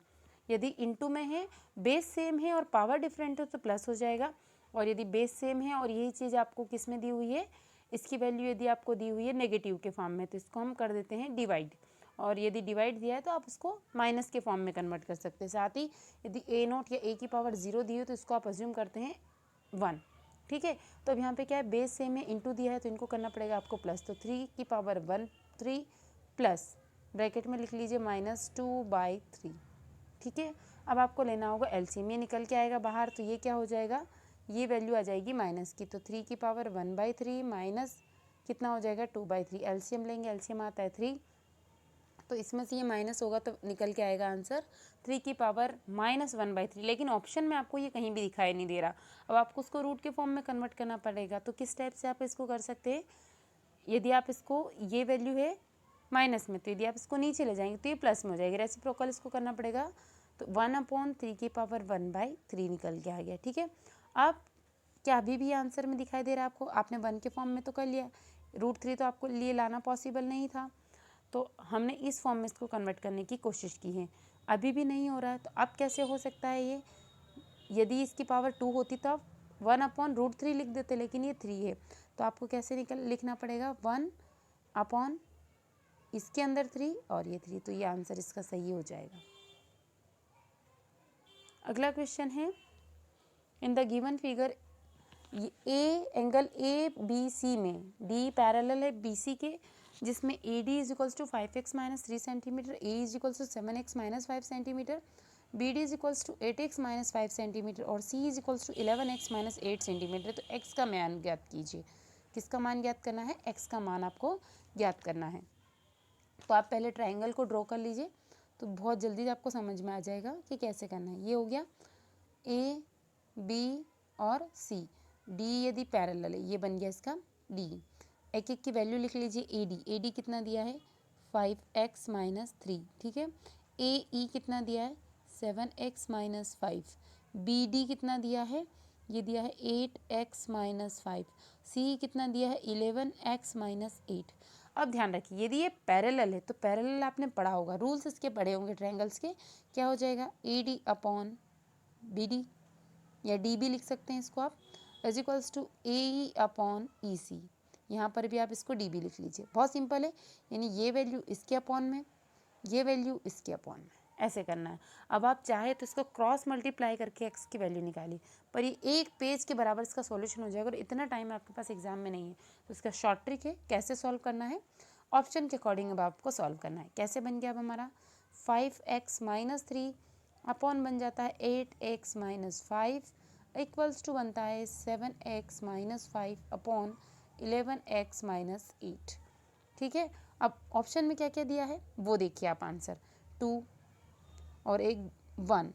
यदि इंटू में है, बेस सेम है और पावर डिफरेंट है तो प्लस हो जाएगा, और यदि बेस सेम है और यही चीज़ आपको किस में दी हुई है इसकी वैल्यू यदि आपको दी हुई है नेगेटिव के फॉर्म में तो इसको हम कर देते हैं डिवाइड, और यदि डिवाइड दिया है तो आप उसको माइनस के फॉर्म में कन्वर्ट कर सकते हैं। साथ ही यदि ए नोट या ए की पावर 0 दी हो तो इसको आप अज्यूम करते हैं 1। ठीक है, तो अब यहाँ पे क्या है, बेस सेम है, इंटू दिया है तो इनको करना पड़ेगा आपको प्लस, तो 3 की पावर 1 3 प्लस ब्रैकेट में लिख लीजिए -2/3। ठीक है, अब आपको लेना होगा एलसीएम, ये निकल के आएगा बाहर तो ये क्या हो जाएगा, ये वैल्यू आ जाएगी माइनस की, तो 3 की पावर 1/3 माइनस कितना हो जाएगा 2/3। एलसीएम लेंगे, एलसीएम आता है 3, तो इसमें से ये माइनस होगा तो निकल के आएगा आंसर 3 की पावर -1/3। लेकिन ऑप्शन में आपको ये कहीं भी दिखाई नहीं दे रहा। अब आपको उसको रूट के फॉर्म में कन्वर्ट करना पड़ेगा, तो किस टाइप से आप इसको कर सकते हैं, यदि आप इसको, ये वैल्यू है माइनस में, तो यदि आप इसको नीचे ले जाएंगे तो ये प्लस में हो जाएगी, रेसिप्रोकल इसको करना पड़ेगा, तो 1/3 की पावर 1/3 निकल के आ गया। ठीक है, अब क्या अभी भी आंसर में दिखाई दे रहा है आपको, आपने 1 के फॉर्म में तो कर लिया, √3 तो आपको लिए लाना पॉसिबल नहीं था, तो हमने इस फॉर्म में इसको कन्वर्ट करने की कोशिश की है, अभी भी नहीं हो रहा है। तो अब कैसे हो सकता है ये, यदि इसकी पावर 2 होती तो आप 1/√3 लिख देते, लेकिन ये 3 है, तो आपको कैसे लिखना पड़ेगा 1/ इसके अंदर 3 और ये 3, तो ये आंसर इसका सही हो जाएगा। अगला क्वेश्चन है, in the given figure a angle A B C में डी पैरेलल है बी सी के, जिसमें A D is equals to 5x - 3 centimetre, A is equals to 7x - 5 centimetre, B D is equals to 8x - 5 centimetre और C is equals to 11x - 8 centimetre. तो x का मान ज्ञात कीजिए। किसका मान ज्ञात करना है, x का मान आपको ज्ञात करना है। तो आप पहले ट्राइंगल को ड्रॉ कर लीजिए, तो बहुत जल्दी आपको समझ में आ जाएगा कि कैसे करना है। ये हो गया ए बी और सी, डी यदि पैरेलल है, ये बन गया इसका डी। एक एक की वैल्यू लिख लीजिए। ए डी कितना दिया है 5x - 3, ठीक है। ए ई कितना दिया है 7x - 5, बी डी कितना दिया है, ये दिया है 8x - 5, सी कितना दिया है 11x - 8। अब ध्यान रखिए, यदि ये पैरेलल है तो पैरेलल आपने पढ़ा होगा, रूल्स इसके पढ़े होंगे ट्रायंगल्स के, क्या हो जाएगा A D upon B D, या डी बी लिख सकते हैं इसको आप, is equals to A E upon E C. यहाँ पर भी आप इसको डी बी लिख लीजिए, बहुत सिंपल है, यानी ये वैल्यू इसके अपॉन में, ये वैल्यू इसके अपॉन में, ऐसे करना है। अब आप चाहे तो इसको क्रॉस मल्टीप्लाई करके एक्स की वैल्यू निकालिए, पर ये एक पेज के बराबर इसका सॉल्यूशन हो जाएगा, और इतना टाइम आपके पास एग्जाम में नहीं है, तो इसका शॉर्ट ट्रिक है कैसे सॉल्व करना है, ऑप्शन के अकॉर्डिंग अब आपको सॉल्व करना है। कैसे बन गया अब हमारा 5x - 3 अपॉन बन जाता है 8x - 5 इक्वल्स टू बनता है 7x - 5 अपॉन 11x - 8। ठीक है, अब ऑप्शन में क्या क्या दिया है वो देखिए आप, आंसर 2 और एक 1,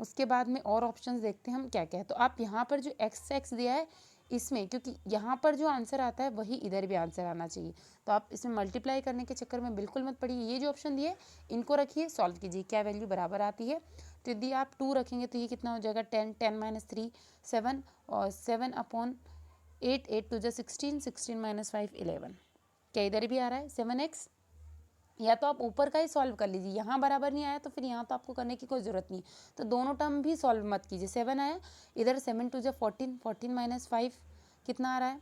उसके बाद में और ऑप्शंस देखते हैं हम क्या क्या है। तो आप यहाँ पर जो x दिया है इसमें, क्योंकि यहाँ पर जो आंसर आता है वही इधर भी आंसर आना चाहिए, तो आप इसमें मल्टीप्लाई करने के चक्कर में बिल्कुल मत पड़िए। ये जो ऑप्शन दिए इनको रखिए, सॉल्व कीजिए, क्या वैल्यू बराबर आती है। तो यदि आप 2 रखेंगे तो ये कितना हो जाएगा 10 10 - 3 7, और 7 अपॉन 8 8 2 16 16 - 5 11, क्या इधर भी आ रहा है 7x। या तो आप ऊपर का ही सॉल्व कर लीजिए, यहाँ बराबर नहीं आया तो फिर यहाँ तो आपको करने की कोई ज़रूरत नहीं, तो दोनों टर्म भी सॉल्व मत कीजिए। 7 आया, इधर 7 2 14 14 - 5 कितना आ रहा है,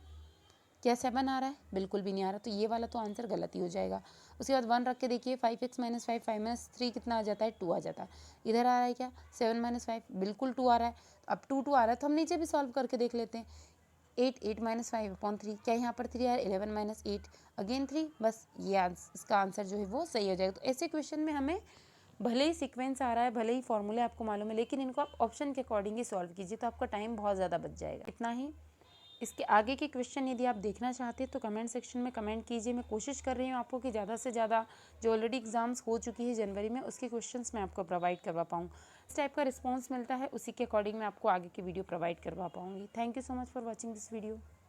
क्या 7 आ रहा है, बिल्कुल भी नहीं आ रहा, तो ये वाला तो आंसर गलत ही हो जाएगा। उसके बाद 1 रख के देखिए 5x - 5 5 - 3 कितना आ जाता है 2 आ जाता है। इधर आ रहा है क्या 7 - 5, बिल्कुल 2 आ रहा है। अब 2 2 आ रहा है तो हम नीचे भी सॉल्व करके देख लेते हैं। 8 8 - 5 अपॉन 3, क्या यहाँ पर 3 आ रहा है 11 - 8 अगेन 3, बस ये इसका आंसर जो है वो सही हो जाएगा। तो ऐसे क्वेश्चन में हमें भले ही सीक्वेंस आ रहा है, भले ही फॉर्मूले आपको मालूम है, लेकिन इनको आप ऑप्शन के अकॉर्डिंग ही सॉल्व कीजिए, तो आपका टाइम बहुत ज़्यादा बच जाएगा। इतना ही। इसके आगे के क्वेश्चन यदि आप देखना चाहते हैं तो कमेंट सेक्शन में कमेंट कीजिए। मैं कोशिश कर रही हूँ आपको कि ज़्यादा से ज़्यादा जो ऑलरेडी एग्जाम्स हो चुकी है जनवरी में, उसके क्वेश्चंस मैं आपको प्रोवाइड करवा पाऊँ। इस टाइप का रिस्पांस मिलता है, उसी के अकॉर्डिंग मैं आपको आगे की वीडियो प्रोवाइड करवा पाऊँगी। Thank you so much for watching this video.